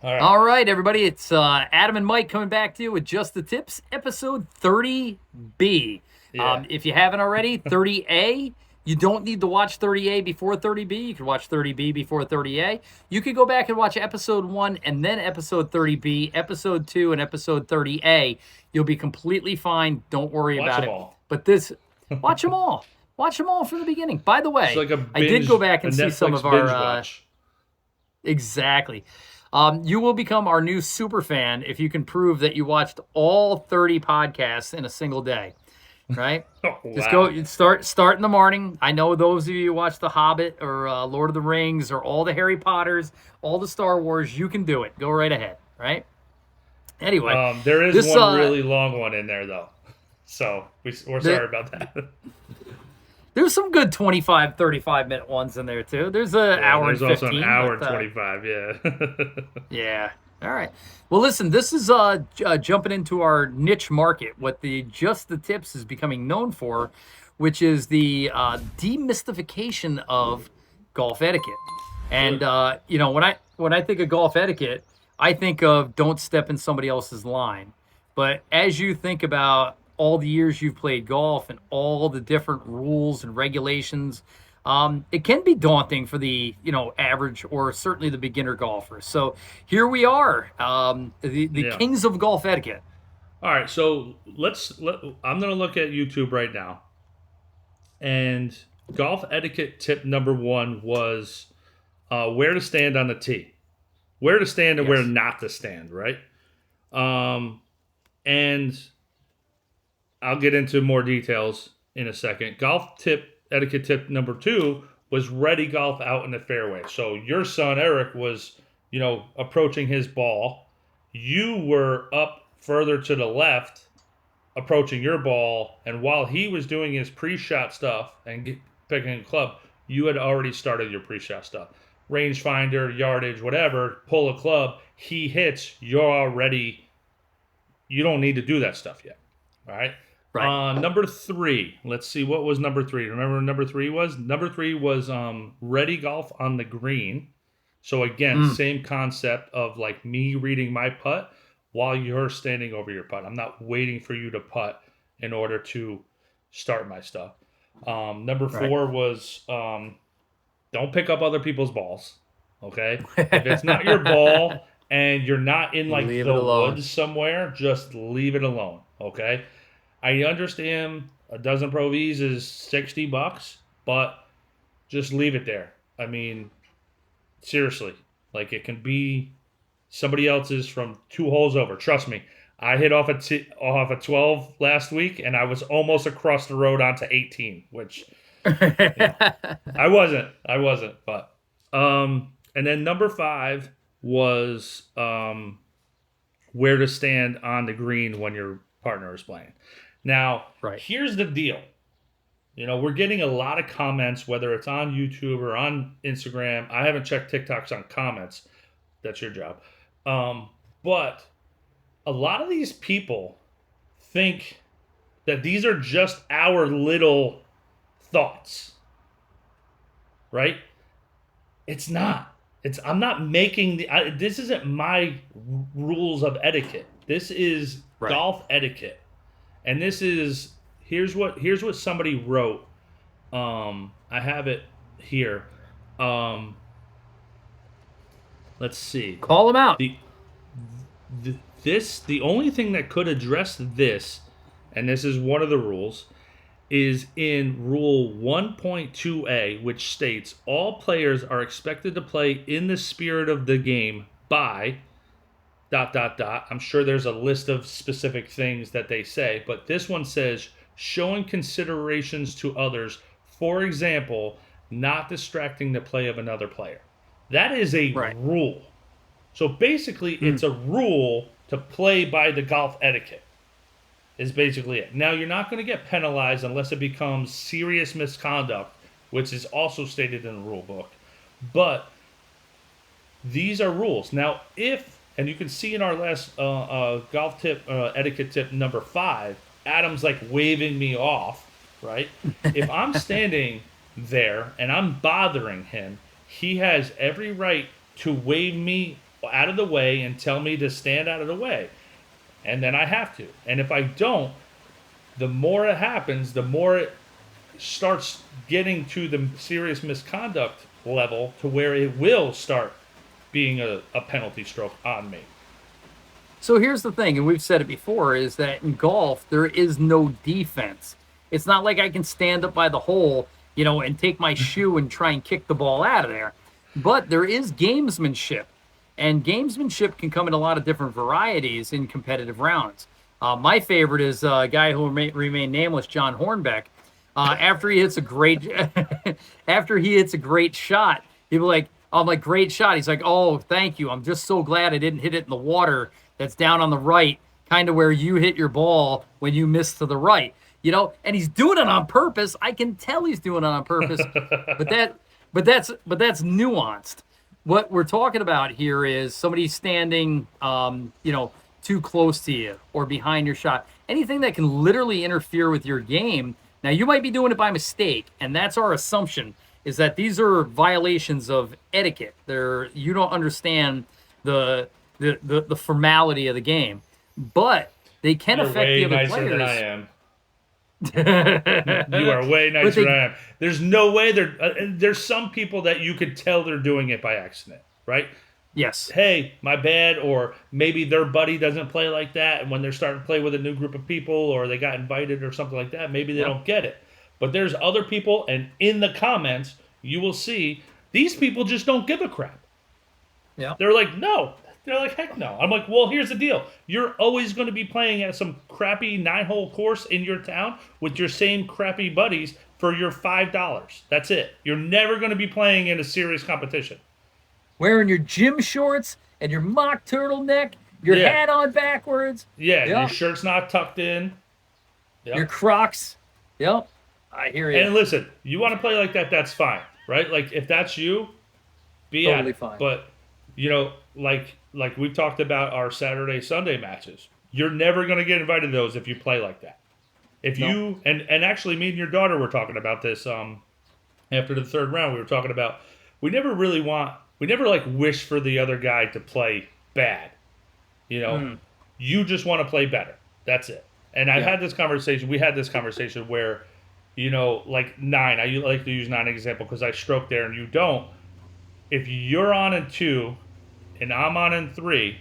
All right. All right, everybody. It's Adam and Mike coming back to you with Just the Tips, episode 30B. Yeah. If you haven't already, 30A, you don't need to watch 30A before 30B. You can watch 30B before 30A. You could go back and watch episode 1 and then episode 30B, episode 2, and episode 30A. You'll be completely fine. Don't worry Watch about them it. all. But watch them all. Watch them all from the beginning. By the It's way, like a I did go binge, back a and see some Netflix of binge our. watch. Exactly. You will become our new super fan if you can prove that you watched all 30 podcasts in a single day, right? Oh, Just wow. go start in the morning. I know those of you who watch The Hobbit or Lord of the Rings or all the Harry Potters, all the Star Wars. You can do it. Go right ahead, right? Anyway, There is this one really long one in there, though. So we're sorry the, about that. there's some good 25, 35-minute ones in there too. There's an Yeah, hour and there's also 15. an hour and but, 25. Yeah. Yeah. All right. Well, listen, this is jumping into our niche market, what the Just the Tips is becoming known for, which is the demystification of golf etiquette. And Good. when I think of golf etiquette, I think of don't step in somebody else's line. But as you think about all the years you've played golf and all the different rules and regulations, it can be daunting for the average or certainly the beginner golfer. So here we are, the Yeah. kings of golf etiquette. All right. So I'm going to look at YouTube right now. And golf etiquette tip number 1 was where to stand on the tee. Where to stand and where Yes. not to stand, right? And I'll get into more details in a second. Etiquette tip number 2 was ready golf out in the fairway. So your son Eric was, approaching his ball. You were up further to the left, approaching your ball, and while he was doing his pre-shot stuff and picking a club, you had already started your pre-shot stuff. Rangefinder, yardage, whatever, pull a club, he hits, you don't need to do that stuff yet. All right. Right. Number 3. Let's see, what was number 3? Remember what number 3 was? Number 3 was ready golf on the green. So again, same concept of like me reading my putt while you're standing over your putt. I'm not waiting for you to putt in order to start my stuff. Number 4 was don't pick up other people's balls. Okay, if it's not your ball and you're not in like Leave the it alone. woods somewhere, just leave it alone. Okay, I understand a dozen Pro Vs is $60, but just leave it there. I mean, seriously, like it can be somebody else's from 2 holes over. Trust me, I hit off a 12 last week, and I was almost across the road onto 18, which I wasn't, but and then number 5 was where to stand on the green when your partner is playing. Now, Right. here's the deal. We're getting a lot of comments, whether it's on YouTube or on Instagram. I haven't checked TikToks on comments. That's your job. But a lot of these people think that these are just our little thoughts, right? It's not. I'm not making this isn't my rules of etiquette. This is Right. golf etiquette. And this is here's what somebody wrote. I have it here. Let's see. Call them out. The only thing that could address this, and this is one of the rules, is in Rule 1.2a, which states all players are expected to play in the spirit of the game by ... I'm sure there's a list of specific things that they say, but this one says showing considerations to others, for example, not distracting the play of another player. That is a Right. rule. So basically, it's a rule to play by the golf etiquette, is basically it. Now, you're not going to get penalized unless it becomes serious misconduct, which is also stated in the rule book. But these are rules. Now, and you can see in our last golf tip, etiquette tip number 5, Adam's like waving me off, right? If I'm standing there and I'm bothering him, he has every right to wave me out of the way and tell me to stand out of the way. And then I have to. And if I don't, the more it happens, the more it starts getting to the serious misconduct level to where it will start being a penalty stroke on me. So here's the thing, and we've said it before, is that in golf, there is no defense. It's not like I can stand up by the hole, and take my shoe and try and kick the ball out of there. But there is gamesmanship, and gamesmanship can come in a lot of different varieties in competitive rounds. My favorite is a guy who will remain nameless, John Hornbeck. After he hits a great shot, he'll be like, I'm like, great shot. He's like, oh, thank you. I'm just so glad I didn't hit it in the water that's down on the right, kind of where you hit your ball when you missed to the right. And he's doing it on purpose. I can tell he's doing it on purpose, but that's nuanced. What we're talking about here is somebody standing, too close to you or behind your shot. Anything that can literally interfere with your game. Now, you might be doing it by mistake, and that's our assumption, is that these are violations of etiquette. You don't understand the formality of the game, but they can You're affect way the other nicer players. than I am. You are way nicer than I am. There's no way there's some people that you could tell they're doing it by accident, right? Yes. Hey, my bad, or maybe their buddy doesn't play like that, and when they're starting to play with a new group of people, or they got invited or something like that, maybe they don't get it. But there's other people, and in the comments, you will see these people just don't give a crap. Yeah. They're like, no. They're like, heck no. I'm like, well, here's the deal. You're always going to be playing at some crappy 9-hole course in your town with your same crappy buddies for your $5. That's it. You're never going to be playing in a serious competition. Wearing your gym shorts and your mock turtleneck, your hat on backwards. Yeah, your shirt's not tucked in. Yep. Your Crocs. Yep. I hear you. And listen, you want to play like that, that's fine, right? Like, if that's you, be totally at it. Fine. But, like we've talked about our Saturday, Sunday matches, you're never going to get invited to those if you play like that. If you, and actually me and your daughter were talking about this after the third round, we were talking about, we never wish for the other guy to play bad. You just want to play better. That's it. And I've had this conversation, we had this conversation where, like 9, I like to use 9 example because I stroke there and you don't. If you're on in 2 and I'm on in 3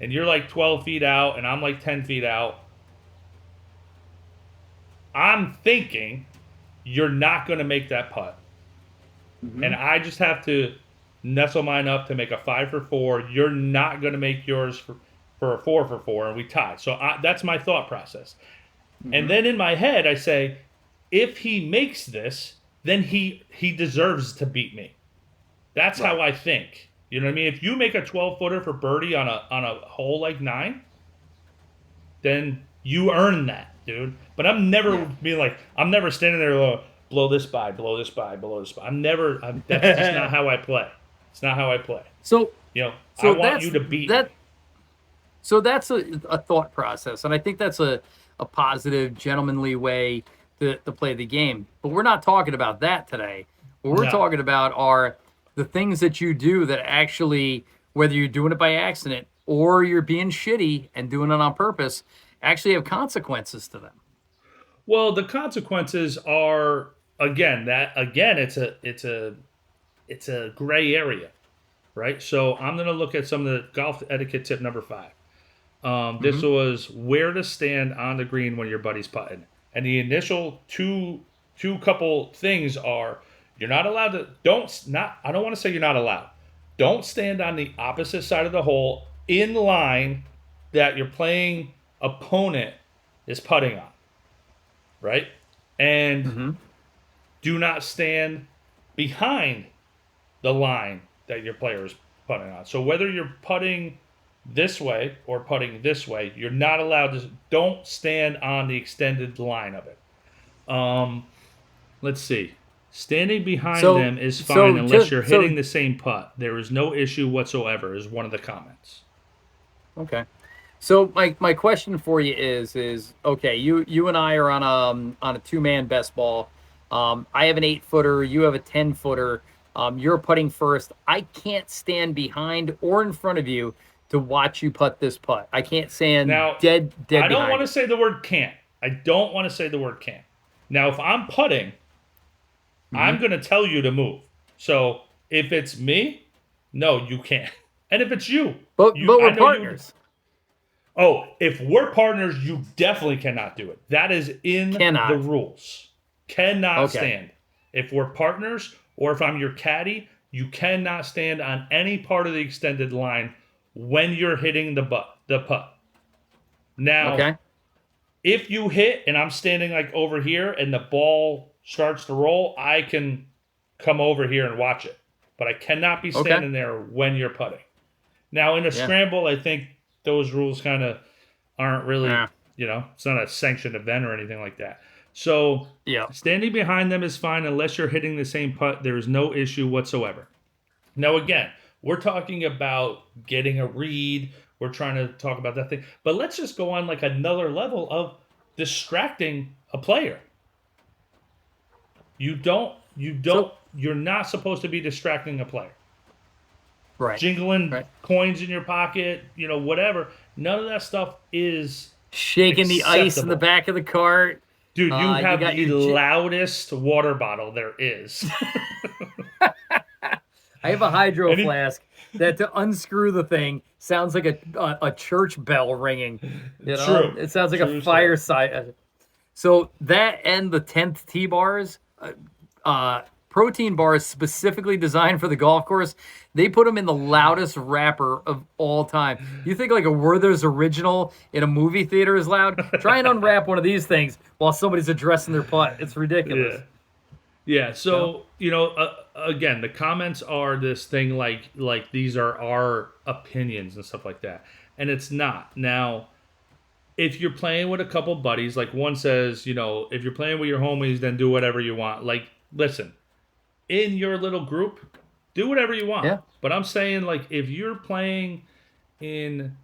and you're like 12 feet out and I'm like 10 feet out, I'm thinking you're not going to make that putt. Mm-hmm. And I just have to nestle mine up to make a 5 for 4. You're not going to make yours for a 4 for 4, and we tie. So that's my thought process. Mm-hmm. And then in my head, I say, if he makes this, then he deserves to beat me. That's how I think. You know what I mean? If you make a 12-footer for birdie on a hole like 9, then you earn that, dude. But I'm never being like, I'm never standing there blow this by, blow this by, blow this by. That's just not how I play. It's not how I play. So I want you to beat me. So that's a thought process, and I think that's a positive, gentlemanly way to play the game. But we're not talking about that today. What we're talking about are the things that you do that actually, whether you're doing it by accident or you're being shitty and doing it on purpose, actually have consequences to them. Well, the consequences are it's a gray area, right? So I'm going to look at some of the golf etiquette tip number 5. This was where to stand on the green when your buddy's putting. And the initial two couple things are, you're not allowed to, I don't want to say you're not allowed. Don't stand on the opposite side of the hole in line that your playing opponent is putting on, right? And do not stand behind the line that your player is putting on. So whether you're putting this way or putting this way, you're not allowed to, don't stand on the extended line of it. Let's see. Standing behind them is fine unless you're hitting the same putt. There is no issue whatsoever, is one of the comments. Okay. So my question for you is okay, you and I are on a 2-man best ball. I have an 8-footer, you have a 10-footer. You're putting first. I can't stand behind or in front of you to watch you putt this putt. I can't stand Now, dead I don't behind want to you. say the word can't. I don't want to say the word can't. Now, if I'm putting, Hmm. I'm going to tell you to move. So if it's me, no, you can't. And if it's you, But I we're know you. partners. Oh, if we're partners, you definitely cannot do it. That is in the Cannot. rules. Cannot Okay. stand. If we're partners or if I'm your caddy, you cannot stand on any part of the extended line when you're hitting the putt. Now, Okay. if you hit and I'm standing like over here and the ball starts to roll, I can come over here and watch it. But I cannot be Okay. standing there when you're putting. Now, in a Yeah. scramble, I think those rules kind of aren't really, Yeah. it's not a sanctioned event or anything like that. So Yeah. standing behind them is fine unless you're hitting the same putt. There is no issue whatsoever. Now, again, we're talking about getting a read. We're trying to talk about that thing. But let's just go on like another level of distracting a player. So You're not supposed to be distracting a player. right. Jingling Right. coins in your pocket, whatever. None of that stuff is Shaking the ice in the acceptable. back of the cart. Dude, you You have got the your. loudest water bottle there is. I have a hydro Any flask that to unscrew the thing sounds like a church bell ringing. true. It sounds like a True story. fireside. So that and the 10th T bars, protein bars specifically designed for the golf course, they put them in the loudest wrapper of all time. You think like a Werther's original in a movie theater is loud? Try and unwrap one of these things while somebody's addressing their putt. It's Yeah. ridiculous. Yeah, You know? so again, the comments are this thing like these are our opinions and stuff like that, and it's not. Now, if you're playing with a couple buddies, like one says, if you're playing with your homies, then do whatever you want. Like, listen, in your little group, do whatever you want. Yeah. But I'm saying, like, if you're playing in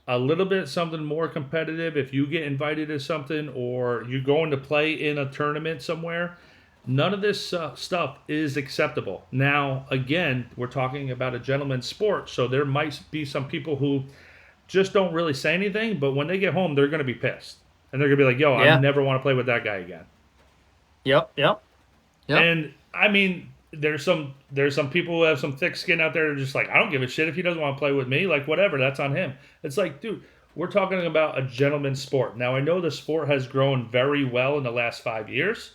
a little bit something more competitive, if you get invited to something or you're going to play in a tournament somewhere, none of this stuff is acceptable. Now, again, we're talking about a gentleman's sport, so there might be some people who just don't really say anything, but when they get home, they're going to be pissed. And they're going to be like, yo, I Yeah. never want to play with that guy again. Yep. Yep. Yep. And I mean, there's some people who have some thick skin out there that are just like, I don't give a shit if he doesn't want to play with me. Like, whatever, that's on him. It's like, dude, we're talking about a gentleman's sport. Now, I know the sport has grown very well in the last 5 years,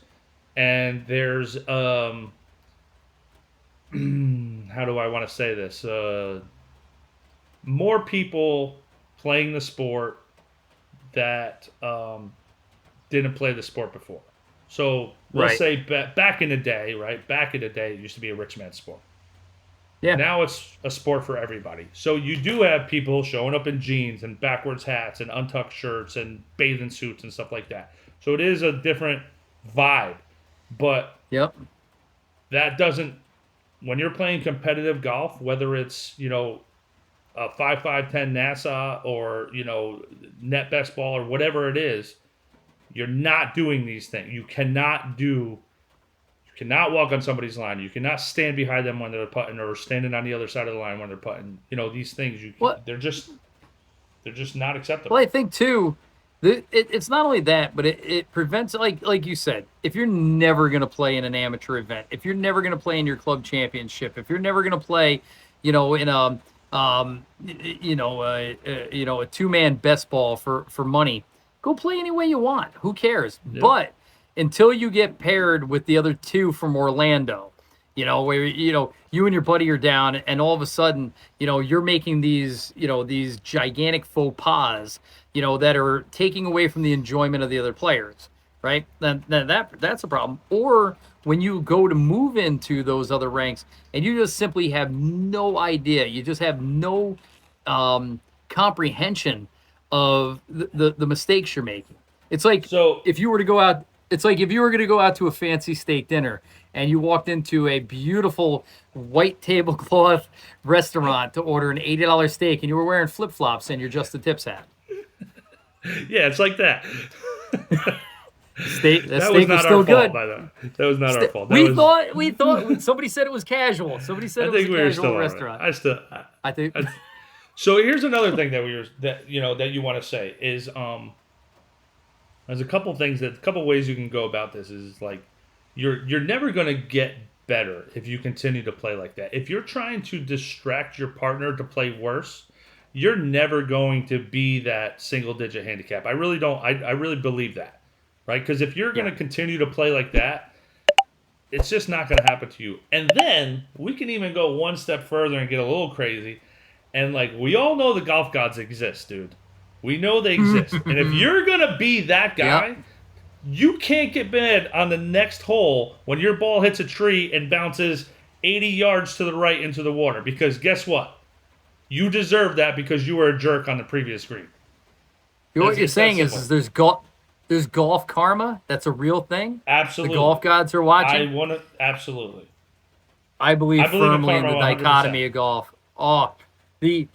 and there's how do I want to say this? More people playing the sport that didn't play the sport before. So let's Right. say back in the day, right? Back in the day, it used to be a rich man's sport. Yeah. Now it's a sport for everybody. So you do have people showing up in jeans and backwards hats and untucked shirts and bathing suits and stuff like that. So it is a different vibe. But Yep. that doesn't, when you're playing competitive golf, whether it's, a 5.510 NASA or, net best ball or whatever it is, you're not doing these things. You cannot walk on somebody's line. You cannot stand behind them when they're putting or standing on the other side of the line when they're putting. These things What? they're just not acceptable. Well, I think too, it's not only that, but it prevents like you said, if you're never going to play in an amateur event, if you're never going to play in your club championship, if you're never going to play, in a a 2-man best ball for money, go play any way you want. Who cares? Yeah. But until you get paired with the other two from Orlando, where you and your buddy are down, and all of a sudden, you're making these gigantic faux pas, that are taking away from the enjoyment of the other players, right? Then that's a problem. Or when you go to move into those other ranks and you just simply have no idea, you just have no comprehension of the mistakes you're making. It's like So if you were to go out. It's like if you were going to go out to a fancy steak dinner and you walked into a beautiful white tablecloth restaurant to order an $80 steak and you were wearing flip-flops and your Just the Tips hat. yeah, it's like that. That That was steak was not still our fault, good. by the way. That was not our fault. That We was. thought somebody said it was casual. Somebody said I it was think a we were still casual all right. restaurant. I think. So here's another thing that that you want to say is there's a couple ways you can go about this is like you're never going to get better if you continue to play like that. If you're trying to distract your partner to play worse, you're never going to be that single digit handicap. I really don't. I really believe that, right? Because if you're going to continue to play like that, it's just not going to happen to you. And then we can even go one step further and get a little crazy. And like we all know the golf gods exist, dude. We know they exist. And if you're going to be that guy, you can't get mad on the next hole when your ball hits a tree and bounces 80 yards to the right into the water. Because guess what? You deserve that because you were a jerk on the previous green. What you're saying is there's golf karma. That's a real thing. Absolutely. The golf gods are watching. Absolutely. I believe firmly in the dichotomy of golf. Oh, the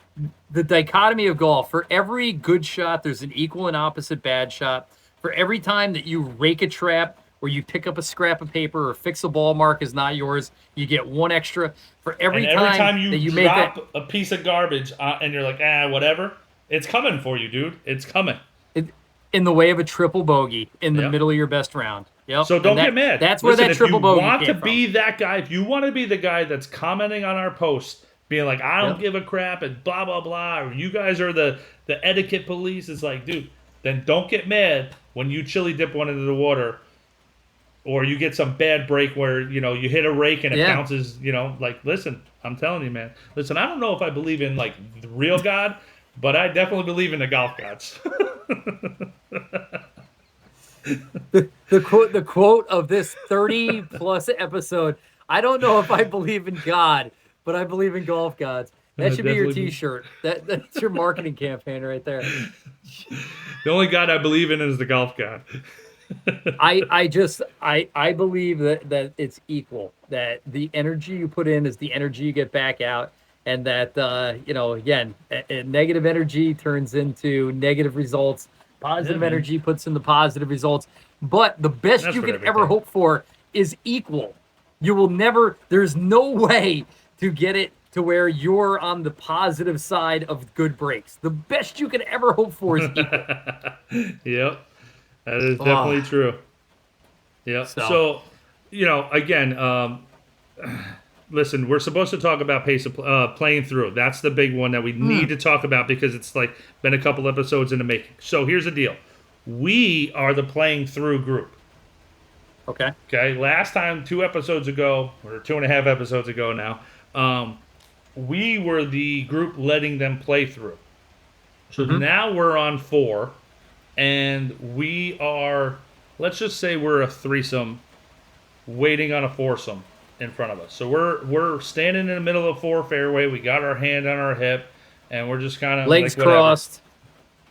dichotomy of golf. For every good shot, there's an equal and opposite bad shot. For every time that you rake a trap or you pick up a scrap of paper or fix a ball mark is not yours, you get one extra. For every time you that you drop make a piece of garbage and you're like, whatever, it's coming for you, dude. It's coming. In the way of a triple bogey in the middle of your best round. Yep. So don't get mad. That's where that triple bogey came from. If you want to be that guy, if you want to be the guy that's commenting on our posts, being like, I don't give a crap and blah, blah, blah, or you guys are the etiquette police, it's like, dude, then don't get mad when you chili dip one into the water or you get some bad break where, you hit a rake and it bounces, like, listen, I'm telling you, man. Listen, I don't know if I believe in, like, the real God, but I definitely believe in the golf gods. The quote of this 30-plus episode, I don't know if I believe in God, but I believe in golf gods. That should be your T-shirt. That's your marketing campaign right there. The only God I believe in is the golf god. I believe that it's equal. That the energy you put in is the energy you get back out, and that again, negative energy turns into negative results. Positive energy puts in the positive results. But the best you can ever hope for is equal. You will never. There's no way to get it to where you're on the positive side of good breaks. The best you can ever hope for is equal. Yep. That is definitely true. Yep. So again, listen, we're supposed to talk about pace of playing through. That's the big one that we need to talk about because it's like been a couple episodes in the making. So here's the deal. We are the playing through group. Okay. Last time, 2 episodes ago, or 2.5 episodes ago now, we were the group letting them play through. So now we're on 4, and we are, let's just say we're a threesome waiting on a foursome in front of us. So we're standing in the middle of 4 fairway. We got our hand on our hip, and we're just kind of legs crossed.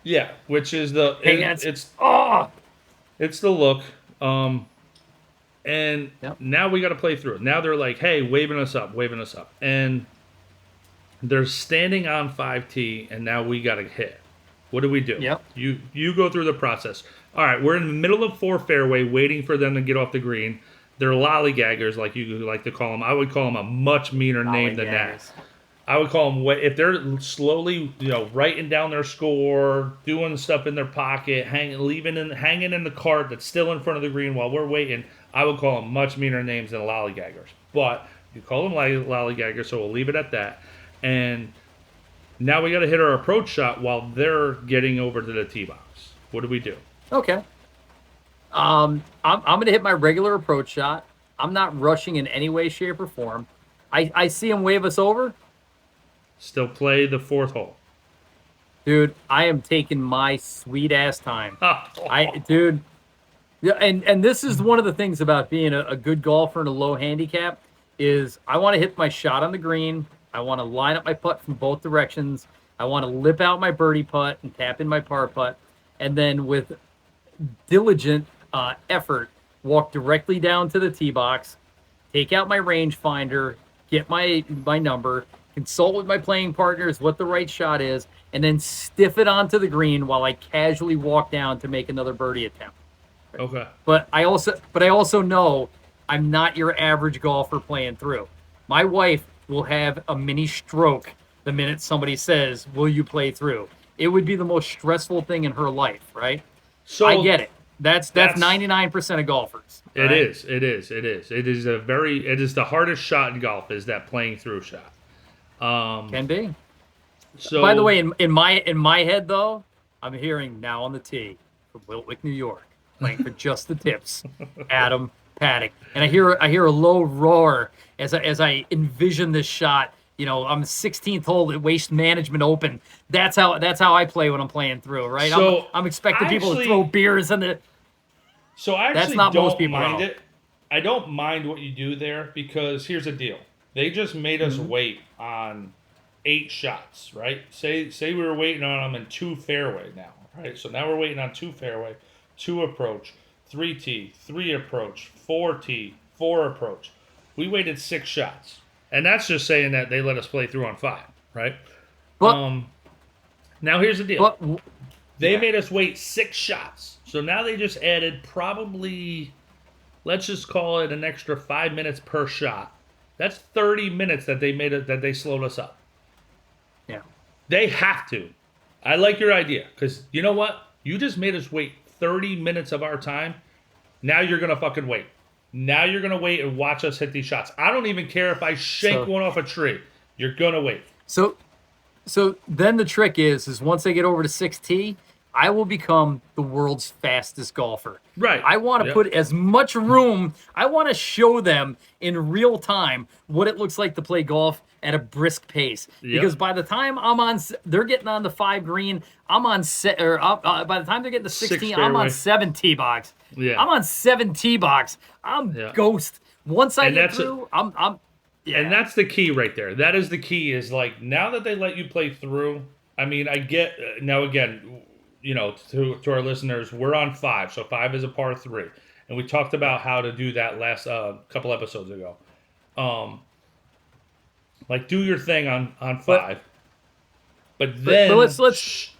Yeah, which is the it's the look. And now we got to play through it. Now they're like, hey, waving us up. And they're standing on 5T, and now we got to hit. What do we do? Yep. You go through the process. All right, we're in the middle of 4 fairway waiting for them to get off the green. They're lollygaggers, like you like to call them. I would call them a much meaner name than that. I would call them, if they're slowly, writing down their score, doing stuff in their pocket, hanging in the cart that's still in front of the green while we're waiting, I would call them much meaner names than lollygaggers. But you call them lollygaggers, so we'll leave it at that. And now we got to hit our approach shot while they're getting over to the tee box. What do we do? Okay. I'm going to hit my regular approach shot. I'm not rushing in any way, shape, or form. I see him wave us over. Still play the 4th hole. Dude, I am taking my sweet ass time. Yeah, and this is one of the things about being a good golfer and a low handicap is I want to hit my shot on the green. I want to line up my putt from both directions. I want to lip out my birdie putt and tap in my par putt. And then with diligent effort, walk directly down to the tee box, take out my rangefinder, get my number, consult with my playing partners what the right shot is, and then stiff it onto the green while I casually walk down to make another birdie attempt. Okay. But I also know I'm not your average golfer playing through. My wife will have a mini stroke the minute somebody says, "Will you play through?" It would be the most stressful thing in her life, right? I So get it. That's 99% of golfers. it Right? is. It is. It is. It is a very. It is the hardest shot in golf. Is that playing through shot? Can be. So By the way, in my head though, I'm hearing now on the tee from Wiltwick, New York, playing for just the tips, Adam Paddock, and I hear a low roar as I envision this shot. You know, I'm 16th hole at Waste Management Open. That's how I play when I'm playing through, right? So I'm expecting people to actually- throw beers in the. So I That's actually not most don't people, mind though. it. I don't mind what you do there because here's the deal. They just made us wait on 8 shots, right? Say we were waiting on them in 2 fairway now, right? So now we're waiting on 2 fairway, 2 approach, 3 tee, 3 approach, 4 tee, 4 approach. We waited 6 shots. And that's just saying that they let us play through on 5, right? But, Now here's the deal. but They yeah. made us wait 6 shots. So now they just added probably, let's just call it an extra 5 minutes per shot. That's 30 minutes that they slowed us up. yeah. They have to. I like your idea because you know what? You just made us wait 30 minutes of our time. Now you're gonna fucking wait. Now you're gonna wait and watch us hit these shots. I don't even care if I shank one off a tree. You're gonna wait. So then the trick is once I get over to 6T, I will become the world's fastest golfer. Right. I want to Yep. put as much room. I want to show them in real time what it looks like to play golf at a brisk pace. Yep. Because by the time they're getting on the 5 green. I'm on by the time they're getting to 16, I'm on fairway. 7 tee box. Yeah. I'm on 7 tee box. I'm Yeah. ghost. Once I And get that's through, I'm. Yeah. And that's the key right there. That is the key is like now that they let you play through. I mean, I get now again, you know, to our listeners, we're on 5. So 5 is a par 3. And we talked about how to do that last couple episodes ago. Like do your thing on 5. But then but let's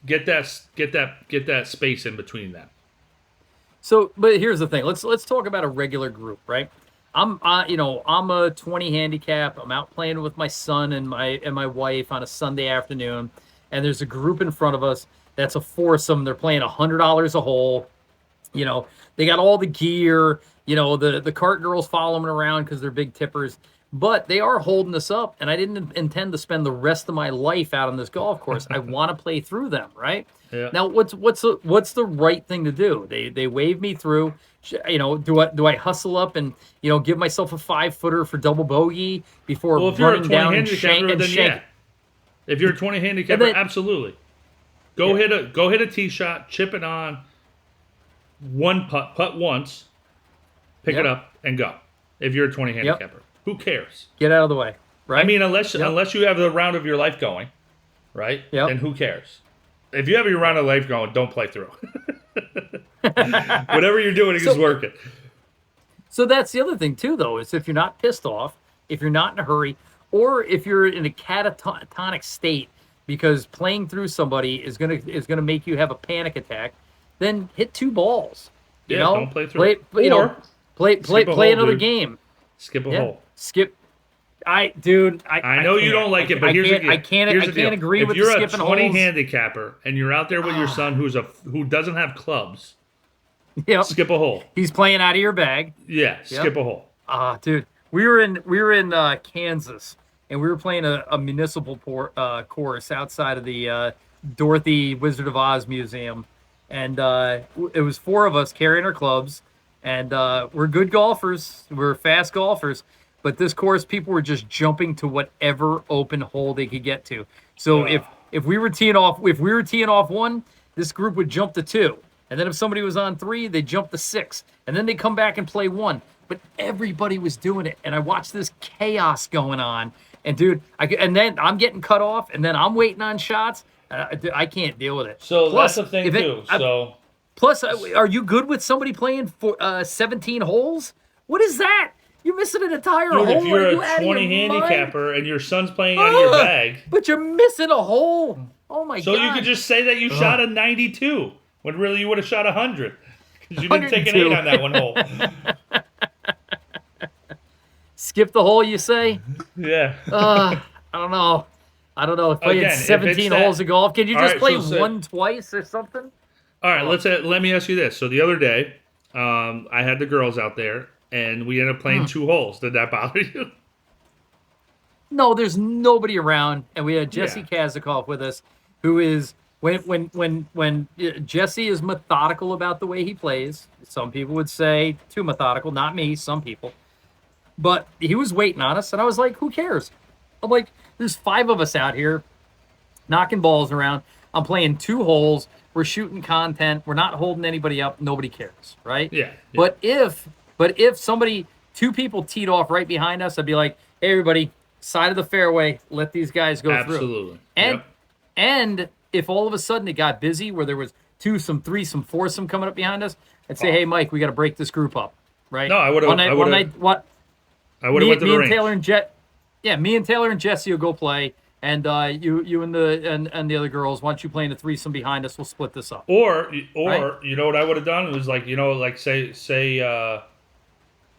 get that space in between that. So, but here's the thing. Let's talk about a regular group, right? I'm a 20 handicap. I'm out playing with my son and my wife on a Sunday afternoon, and there's a group in front of us that's a foursome. They're playing $100 a hole. You know, they got all the gear. You know, the cart girls follow them around because they're big tippers. But they are holding us up, and I didn't intend to spend the rest of my life out on this golf course. I want to play through them, right? Yeah. Now, what's the right thing to do? They wave me through. You know, do I hustle up and give myself a 5-footer for double bogey before Well, if you're a running 20 down and handicapper, then shank? yeah. If you're a 20 handicapper, then- absolutely. Go hit a tee shot, chip it on, one putt once, pick it up and go. If you're a 20 handicapper, who cares? Get out of the way, right? I mean, unless you have the round of your life going, right? Yep. Then who cares? If you have your round of life going, don't play through. Whatever you're doing is working. So that's the other thing too, though, is if you're not pissed off, if you're not in a hurry, or if you're in a catatonic state because playing through somebody is gonna make you have a panic attack, then hit 2 balls. You know, don't play through. Play another game. Skip a hole. Skip. I know you don't like it, but here's the deal. I can't agree with the skipping If you're a 20 holes. handicapper and you're out there with your son who doesn't have clubs, Yep. skip a hole. He's playing out of your bag. Yeah, skip a hole. Dude, we were in Kansas, and we were playing a municipal course outside of the Dorothy Wizard of Oz Museum, and it was 4 of us carrying our clubs, and we're good golfers, we're fast golfers, but this course people were just jumping to whatever open hole they could get to. So if we were teeing off one, this group would jump to 2. And then if somebody was on 3, they'd jump to 6. And then they'd come back and play 1. But everybody was doing it. And I watched this chaos going on. And, dude, and then I'm getting cut off. And then I'm waiting on shots. I can't deal with it. So that's the thing, too. Plus, are you good with somebody playing for 17 holes? What is that? You're missing an entire hole. If you're you a 20 handicapper and your son's playing out of your bag. But you're missing a hole. Oh, my God. So you could just say that you shot a 92 when really you would have shot 100. You didn't take an 8 on that one hole. Skip the hole, you say? Yeah. I don't know. Playing Again, 17 holes of golf, can you just right, play so one twice or something? All right, let me ask you this. So the other day, I had the girls out there, and we ended up playing 2 holes. Did that bother you? No, there's nobody around, and we had Jesse Yeah. Kazakov with us, who is when Jesse is methodical about the way he plays. Some people would say too methodical, not me. Some people, but he was waiting on us, and I was like, "Who cares?" I'm like, "There's 5 of us out here, knocking balls around. I'm playing 2 holes. We're shooting content. We're not holding anybody up. Nobody cares, right?" Yeah. But if somebody, 2 people teed off right behind us, I'd be like, "Hey, everybody, side of the fairway, let these guys go through." Absolutely. And if all of a sudden it got busy where there was 2, some 3, some 4, some coming up behind us, I'd say, "Hey, Mike, we got to break this group up," right? No, I would have. One night, went to me the and range. Taylor and me and Taylor and Jesse will go play, and you and the other girls. Once you play in the threesome behind us, we'll split this up. Or Right? you know what I would have done? It was like,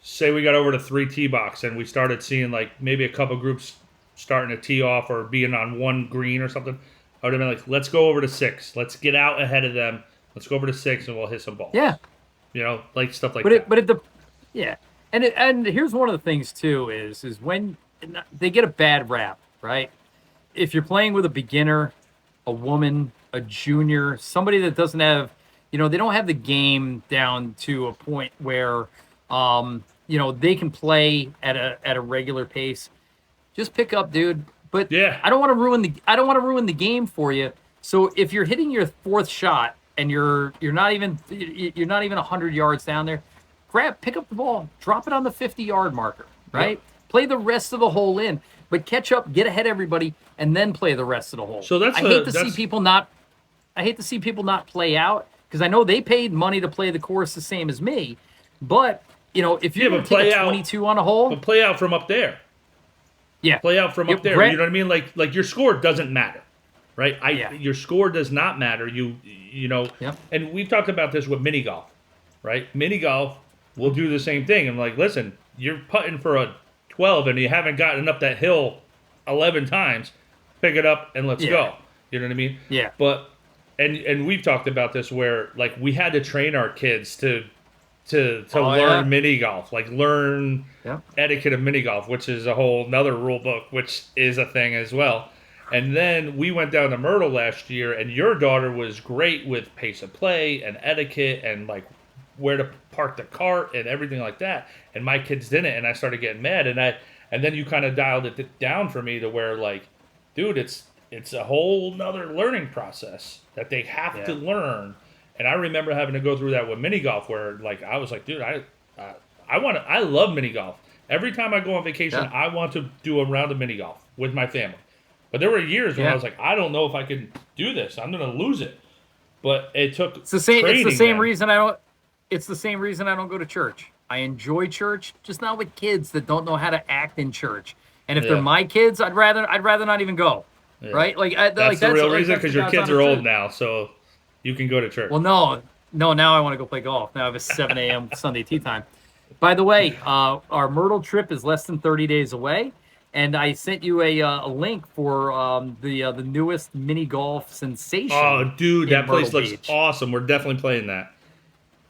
say we got over to 3 tee box and we started seeing like maybe a couple groups starting to tee off or being on one green or something. I would have been like, let's go over to 6. Let's get out ahead of them. Let's go over to 6 and we'll hit some balls. Yeah. You know, like stuff like that. And here's one of the things too is when they get a bad rap, right? If you're playing with a beginner, a woman, a junior, somebody that doesn't have, they don't have the game down to a point where, they can play at a regular pace. Just pick up, dude. But Yeah. I don't want to ruin the game for you. So if you're hitting your 4th shot and you're not even 100 yards down there, pick up the ball, drop it on the 50-yard marker, right? Yep. Play the rest of the hole in, but catch up, get ahead of everybody, and then play the rest of the hole. So I hate to see people not play out because I know they paid money to play the course the same as me, but if you're going to take a 22 on a hole, But play out from up there. Yeah. Play out from up there. You know what I mean? Like your score doesn't matter, right? Your score does not matter. You know. Yep. And we've talked about this with mini golf, right? Mini golf will do the same thing. I'm like, listen, you're putting for a 12 and you haven't gotten up that hill 11 times. Pick it up and let's go. You know what I mean? Yeah. But and we've talked about this where like we had to train our kids to learn mini golf, like learn etiquette of mini golf, which is a whole another rule book, which is a thing as well. And then we went down to Myrtle last year, and your daughter was great with pace of play and etiquette and like where to park the cart and everything like that. And my kids didn't, and I started getting mad. And then you kind of dialed it down for me to where like, dude, it's a whole nother learning process that they have to learn. And I remember having to go through that with mini golf, where like I was like, dude, I love mini golf. Every time I go on vacation, I want to do a round of mini golf with my family. But there were years when I was like, I don't know if I can do this. I'm going to lose it. But it took. It's the same reason I don't. It's the same reason I don't go to church. I enjoy church, just not with kids that don't know how to act in church. And if they're my kids, I'd rather not even go. Yeah. Right? That's the real reason, because your kids are old now, so you can go to church. Well, no. Now I want to go play golf. Now I have a 7 a.m. Sunday tee time. By the way, our Myrtle trip is less than 30 days away, and I sent you a link for the newest mini golf sensation. Oh, dude, that place Myrtle looks awesome. We're definitely playing that.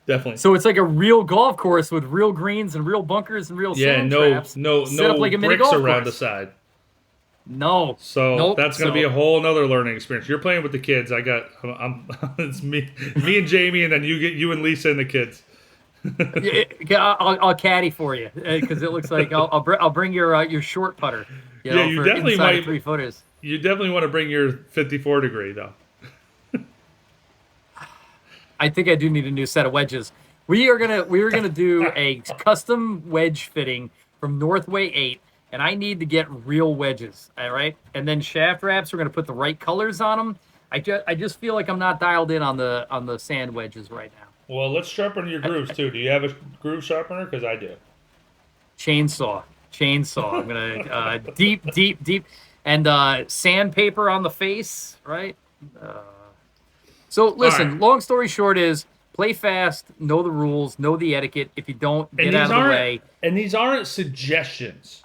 Definitely. So it's like a real golf course with real greens and real bunkers and real sand traps. No set up like a mini bricks golf around course. the side. No. So that's going to be a whole nother learning experience. You're playing with the kids. It's me and Jamie, and then you and Lisa and the kids. I'll caddy for you because it looks like I'll bring your short putter. You definitely might 3 footers. You definitely want to bring your 54 degree though. I think I do need a new set of wedges. We are gonna do a custom wedge fitting from Northway 8, and I need to get real wedges. All right, and then shaft wraps. We're gonna put the right colors on them. I just feel like I'm not dialed in on the sand wedges right now. Well, let's sharpen your grooves too. Do you have a groove sharpener? Because I do. Chainsaw. I'm gonna deep, and sandpaper on the face. Right. So listen. Right. Long story short is play fast, know the rules, know the etiquette. If you don't, And get out of the way. And these aren't suggestions.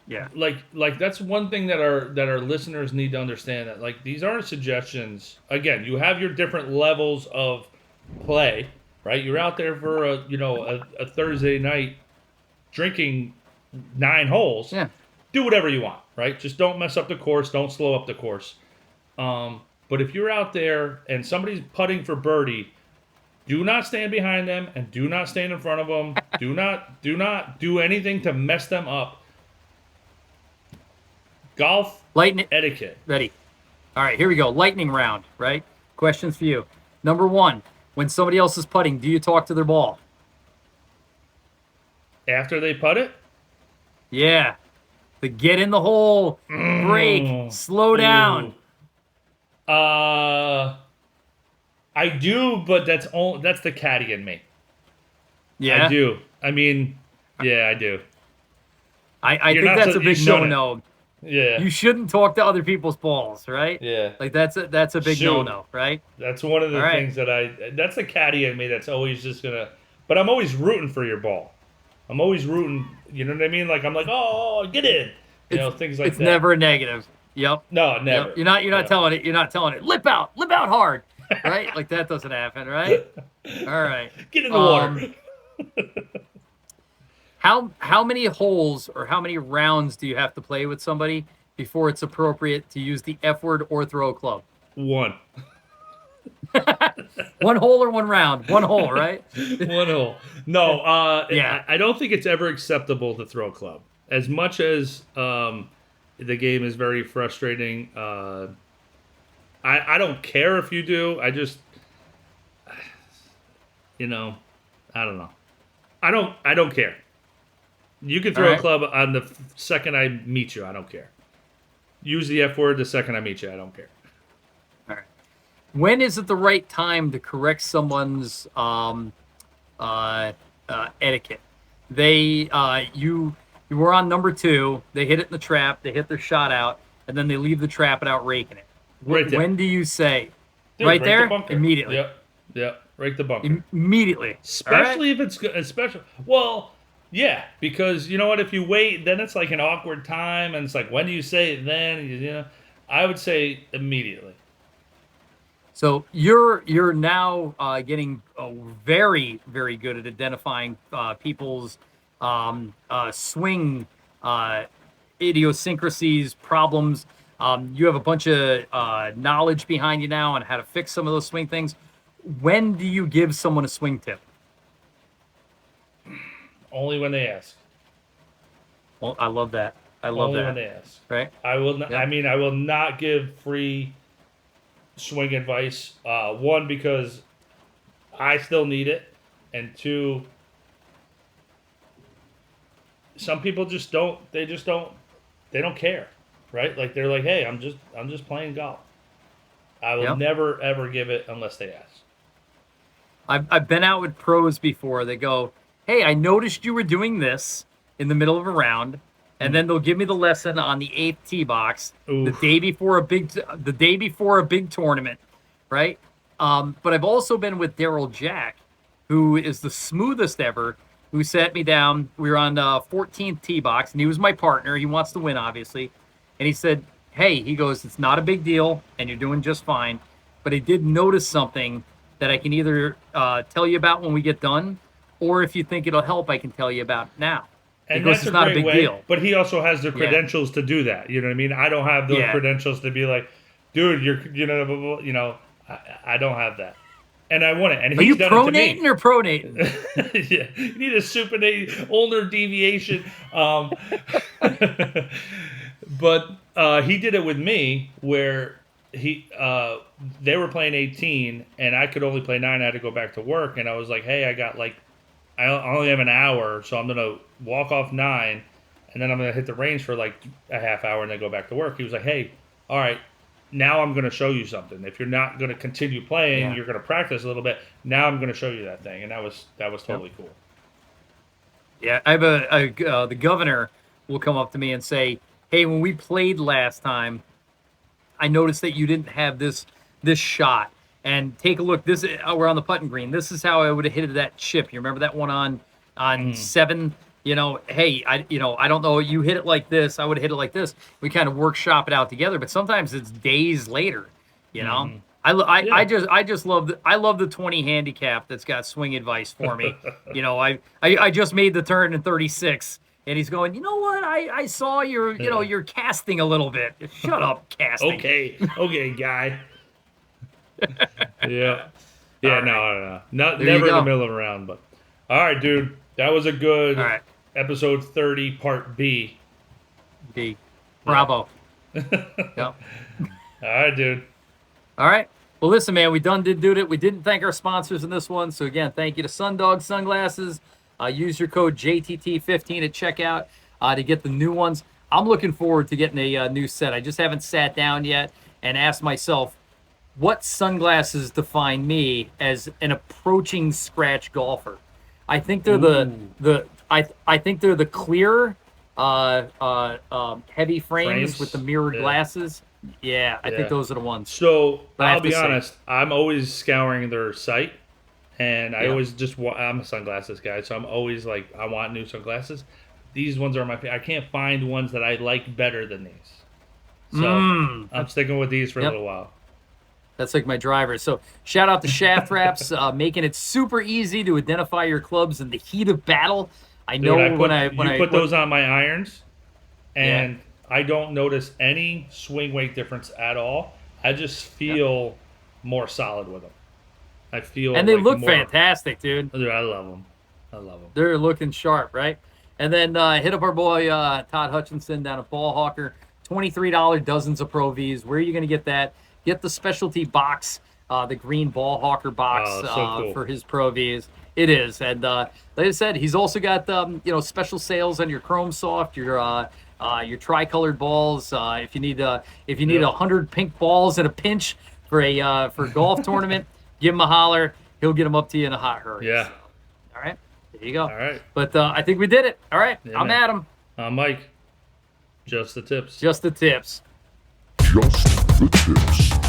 Yeah. Like that's one thing that our listeners need to understand, that like these aren't suggestions. Again, you have your different levels of play, right? You're out there for a Thursday night drinking 9 holes. Yeah. Do whatever you want, right? Just don't mess up the course, don't slow up the course. But if you're out there and somebody's putting for birdie, do not stand behind them and do not stand in front of them. do not do anything to mess them up. Golf etiquette. Ready. All right, here we go. Lightning round, right? Questions for you. Number 1, when somebody else is putting, do you talk to their ball? After they putt it? Yeah. The get in the hole, break, slow down. I do, but that's the caddy in me. Yeah. I do. I mean, yeah, I do. I think that's a big no-no. Yeah. You shouldn't talk to other people's balls, right? Yeah. Like that's a big no-no, right? That's one of the things that that's the caddy in me that's always just gonna, but I'm always rooting for your ball. I'm always rooting, you know what I mean? Like I'm like, oh, get in. Things like that. It's never a negative. Yep. No, never. Yep. You're not telling it. You're not telling it. Lip out hard, right? Like that doesn't happen, right? All right. Get in the water. How many holes or how many rounds do you have to play with somebody before it's appropriate to use the F word or throw a club? 1. 1 hole or 1 round? 1 hole, right? 1 hole. No, yeah. I don't think it's ever acceptable to throw a club. As much as the game is very frustrating, I don't care if you do. I just, I don't know. I don't care. You can throw a club on the second I meet you. I don't care. Use the F word the second I meet you. I don't care. All right. When is it the right time to correct someone's etiquette? You were on number 2. They hit it in the trap. They hit their shot out, and then they leave the trap without raking it. Right there. When do you say? Dude, right there? The Immediately. Yep. Rake the bunker. Immediately. Especially if it's special. Well, yeah, because you know what? If you wait, then it's like an awkward time, and it's like, when do you say it then? I would say immediately. So you're now getting very, very good at identifying people's swing idiosyncrasies, problems. You have a bunch of knowledge behind you now on how to fix some of those swing things. When do you give someone a swing tip? Only when they ask. Well, I love that. Only when they ask. Right? I will not. Yep. I mean, I will not give free swing advice. 1, because I still need it, and 2, some people just don't. They don't care, right? Like they're like, hey, I'm just playing golf. I will never ever give it unless they ask. I've been out with pros before. They go, hey, I noticed you were doing this in the middle of a round, and then they'll give me the lesson on the 8th tee box the day before a big tournament, right? But I've also been with Daryl Jack, who is the smoothest ever, who sat me down. We were on the 14th tee box, and he was my partner. He wants to win, obviously. And he said, hey, he goes, it's not a big deal, and you're doing just fine. But I did notice something that I can either tell you about when we get done, or if you think it'll help, I can tell you about now. And that's it's not a big deal. But he also has the credentials to do that. You know what I mean? I don't have those credentials to be like, dude, I don't have that. And I want it. And he's done it to me. Are you pronating or pronating? Yeah. You need a supinate, ulnar deviation. But he did it with me where they were playing 18 and I could only play 9. I had to go back to work. And I was like, hey, I only have an hour, so I'm going to walk off 9, and then I'm going to hit the range for like a half hour and then go back to work. He was like, hey, all right, now I'm going to show you something. If you're not going to continue playing, you're going to practice a little bit. Now I'm going to show you that thing. And that was totally cool. Yeah, I have the governor will come up to me and say, hey, when we played last time, I noticed that you didn't have this shot. and take a look. This we're on the putting green. This is how I would have hit that chip. You remember that one on 7? Hey, I don't know. You hit it like this. I would have hit it like this. We kind of workshop it out together. But sometimes it's days later. I just love I love the 20 handicap that's got swing advice for me. I just made the turn in 36. And he's going, you know what? I saw you're casting a little bit. Shut up, casting. Okay, guy. Yeah. Right. No. Never in the middle of a round, but all right, dude. That was a good episode 30, part B. Bravo. Yep. All right, dude. All right. Well, listen, man, we did it. We didn't thank our sponsors in this one. So again, thank you to Sundog Sunglasses. Use your code JTT15 at checkout to get the new ones. I'm looking forward to getting a new set. I just haven't sat down yet and asked myself, what sunglasses define me as an approaching scratch golfer? I think they're I think they're the clear, heavy frames with the mirrored glasses. Yeah, I think those are the ones. So I'll be honest, I'm always scouring their site. And I always I'm a sunglasses guy, so I'm always like, I want new sunglasses. These ones are my favorite. I can't find ones that I like better than these. So I'm sticking with these for a little while. That's like my driver. So shout out to Shaft Wraps, making it super easy to identify your clubs in the heat of battle. I know when I put those on my irons, and I don't notice any swing weight difference at all. I just feel more solid with them. I feel and they look fantastic, dude. Dude, I love them. They're looking sharp, right? And then hit up our boy Todd Hutchinson down at Ball Hawker. $23 dozens of Pro Vs. Where are you going to get that? Get the specialty box, the green Ball Hawker box cool. for his Pro Vs. It is, and like I said, he's also got special sales on your Chrome Soft, your tricolored balls. If you need 100 pink balls in a pinch for a golf tournament. Give him a holler. He'll get him up to you in a hot hurry. Yeah. So, all right. There you go. All right. But I think we did it. All right. Yeah, I'm Adam. I'm Mike. Just the tips. Just the tips. Just the tips.